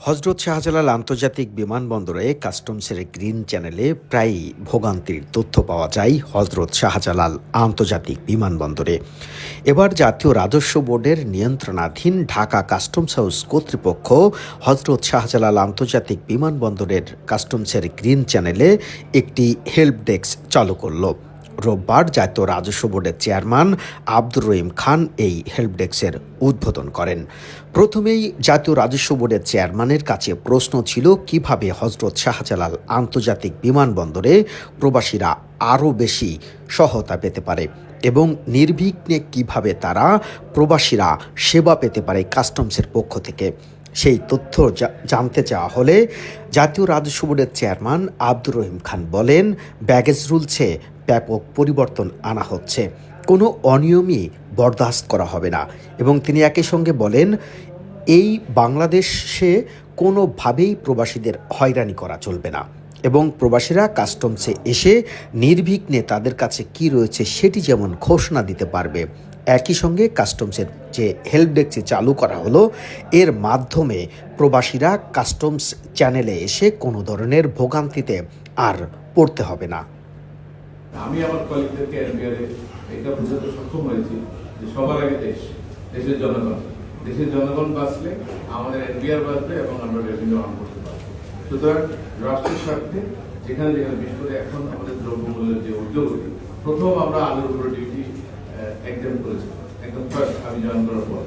হজরত শাহজালাল আন্তর্জাতিক বিমানবন্দরে কাস্টমসের গ্রিন চ্যানেলে প্রায়ই ভোগান্তির তথ্য পাওয়া যায় হজরত শাহজালাল আন্তর্জাতিক বিমানবন্দরে। এবার জাতীয় রাজস্ব বোর্ডের নিয়ন্ত্রণাধীন ঢাকা কাস্টমস হাউস কর্তৃপক্ষ হজরত শাহজালাল আন্তর্জাতিক বিমানবন্দরের কাস্টমসের গ্রিন চ্যানেলে একটি হেল্প ডেস্ক চালু করল। রোববার জাতীয় রাজস্ব বোর্ডের চেয়ারম্যান আব্দুর রহিম খান এই হেল্প ডেস্কের উদ্বোধন করেন। প্রথমেই জাতীয় রাজস্ব বোর্ডের চেয়ারম্যানের কাছে প্রশ্ন ছিল কিভাবে হজরত শাহজালাল আন্তর্জাতিক বিমানবন্দরে প্রবাসীরা আরও বেশি সহায়তা পেতে পারে এবং নির্বিঘ্নে কিভাবে তারা প্রবাসীরা সেবা পেতে পারে কাস্টমসের পক্ষ থেকে। সেই তথ্য জানতে চাওয়া হলে জাতীয় রাজস্ব বোর্ডের চেয়ারম্যান আব্দুর রহিম খান বলেন, ব্যাগেজ রুলসে ব্যাপক পরিবর্তন আনা হচ্ছে, কোনো অনিয়মই বরদাস্ত করা হবে না। এবং তিনি একই সঙ্গে বলেন, এই বাংলাদেশে কোনোভাবেই প্রবাসীদের হয়রানি করা চলবে না এবং প্রবাসীরা কাস্টমসে এসে নির্বিঘ্নে তাদের কাছে কি রয়েছে সেটি যেমন ঘোষণা দিতে পারবে। একই সঙ্গে কাস্টমসের যে হেল্প ডেস্ক চালু করা হলো, এর মাধ্যমে প্রবাসীরা কাস্টমস চ্যানেলে এসে কোনো ধরনের ভোগান্তিতে আর পড়তে হবে না। আমি আমার কলিগদেরকে এনবিআরে এটা বোঝাতে সক্ষম হয়েছি যে সবার আগে দেশের জনগণ বাঁচলে আমাদের এনবিআর বাঁচবে এবং আমরা রেভিনিউ আর্ন করতে পারবো। সুতরাং রাষ্ট্রের স্বার্থে যেখানে বিশেষ করে এখন আমাদের দ্রব্যমূল্যের যে উদ্যোগটি, প্রথম আমরা আলুর উপর ডিউটি একদম করেছিলাম, একদম ফার্স্ট আমি জয়েন করার পর।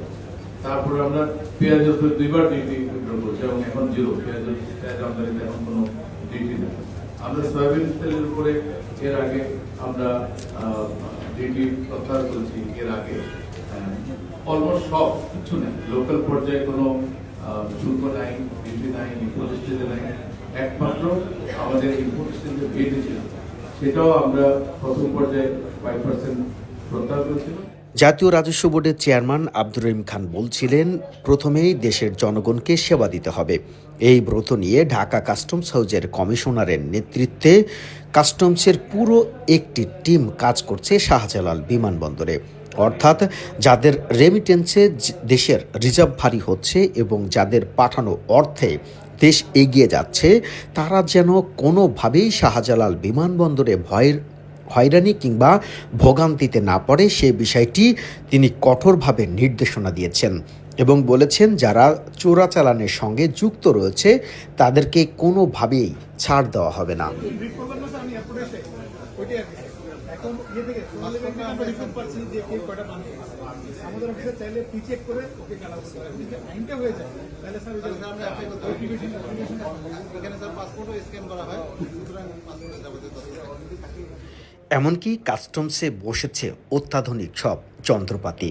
তারপরে আমরা পেঁয়াজের উপর 2বার ডিউটি করেছি এবং এখন জিরো, পেঁয়াজ আমদানিতে এখন কোনো ডিউটি নেই। আমরা সয়াবিন তেলের উপরে এর আগে আমরা ডিউটি প্রত্যাহার করেছি। এর আগে অলমোস্ট সব কিছু নেই, লোকাল পর্যায়ে কোনো শুল্ক নাই, ডিউটি নাই, ইম্পোর্ট স্টেজে নাই। একমাত্র আমাদের ইম্পোর্ট স্টেজে ভিএটি ছিল, সেটাও আমরা প্রথম পর্যায়ে 5% প্রত্যাহার করেছিলাম। জাতীয় রাজস্ব বোর্ডের চেয়ারম্যান আব্দুর রহিম খান বলছিলেন, প্রথমেই দেশের জনগণকে সেবা দিতে হবে। এই ব্রত নিয়ে ঢাকা কাস্টমস হাউসের কমিশনারের নেতৃত্বে কাস্টমসের পুরো একটি টিম কাজ করছে শাহজালাল বিমানবন্দরে। অর্থাৎ যাদের রেমিটেন্সে দেশের রিজার্ভ ভারী হচ্ছে এবং যাদের পাঠানো অর্থে দেশ এগিয়ে যাচ্ছে, তারা যেন কোনোভাবেই শাহজালাল বিমানবন্দরে হয়রানি কিংবা ভোগান্তিতে না পড়ে, সে বিষয়টি তিনি কঠোরভাবে নির্দেশনা দিয়েছেন এবং বলেছেন যারা চোরাচালানের সঙ্গে যুক্ত রয়েছে তাদেরকে কোনোভাবেই ছাড় দেওয়া হবে না। এমনকি কাস্টমসে বসেছে অত্যাধুনিক সব যন্ত্রপাতি।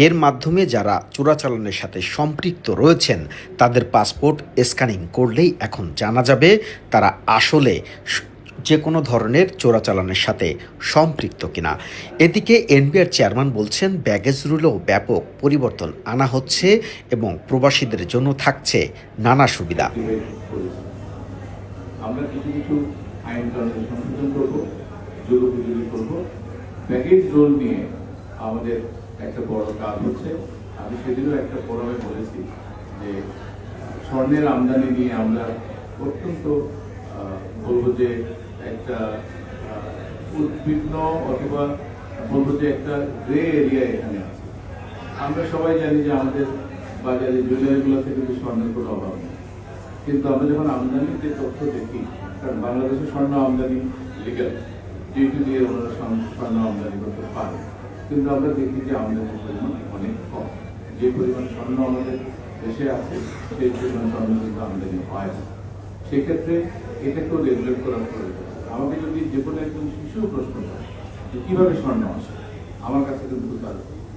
এর মাধ্যমে যারা চোরাচালানের সাথে সম্পৃক্ত রয়েছেন তাদের পাসপোর্ট স্ক্যানিং করলেই এখন জানা যাবে তারা আসলে যে কোনো ধরনের চোরাচালানের সাথে সম্পৃক্ত কিনা। এদিকে এনবিআর চেয়ারম্যান বলছেন, ব্যাগেজ রুলেও ব্যাপক পরিবর্তন আনা হচ্ছে এবং প্রবাসীদের জন্য থাকছে নানা সুবিধা। আমরা কিছু আইন কানুন সংশোধন করবো, যুগোপযোগী করবো। ব্যাগেজ রুল নিয়ে আমাদের একটা বড় কাজ হচ্ছে। আমি সেদিনও একটা ফোরামে বলেছি যে স্বর্ণের আমদানি নিয়ে আমরা অত্যন্ত বলবো যে একটা উদ্বিগ্ন অথবা বলবো যে একটা গ্রে এরিয়া এখানে আছে। আমরা সবাই জানি যে আমাদের বাজারে জুয়েলারিগুলোতে কিন্তু স্বর্ণের কোনো অভাব নেই, কিন্তু আমরা যখন আমদানির যে তথ্য দেখি, কারণ বাংলাদেশে স্বর্ণ আমদানি লিগাল, ডিউটি দিয়ে ওনারা স্বর্ণ আমদানি করতে পারে, কিন্তু আমরা দেখি যে আমদানির পরিমাণ অনেক কম। যে পরিমাণ স্বর্ণ আমাদের দেশে আছে সেই পরিমাণ স্বর্ণ কিন্তু আমদানি হয় না। সেক্ষেত্রে এটাকেও রেগুলেট করা প্রয়োজন। আমাকে যদি যে কোনো একজন শিশু প্রশ্ন করে যে কীভাবে স্বর্ণ আসে, আমার কাছে কিন্তু তার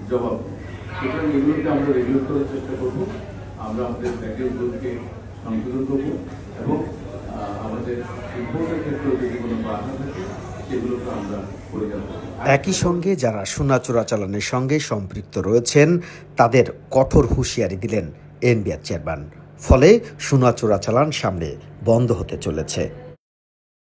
জবাব নেই। সুতরাং এগুলোকে আমরা রেগুলেট করার চেষ্টা করবো। আমরা আমাদের ব্যাগেজ রুলকে সংশোধন করবো এবং আমাদের ইম্পোর্টের ক্ষেত্রেও যদি কোনো বাধা থাকে সেগুলোকে আমরা করে যাব। একই সঙ্গে যারা সোনা চোরাচালানের সঙ্গে সম্পৃক্ত রয়েছেন তাদের কঠোর হুঁশিয়ারি দিলেন এনবিআর চেয়ারম্যান। ফলে সোনা চোরাচালান সামনে বন্ধ হতে চলেছে।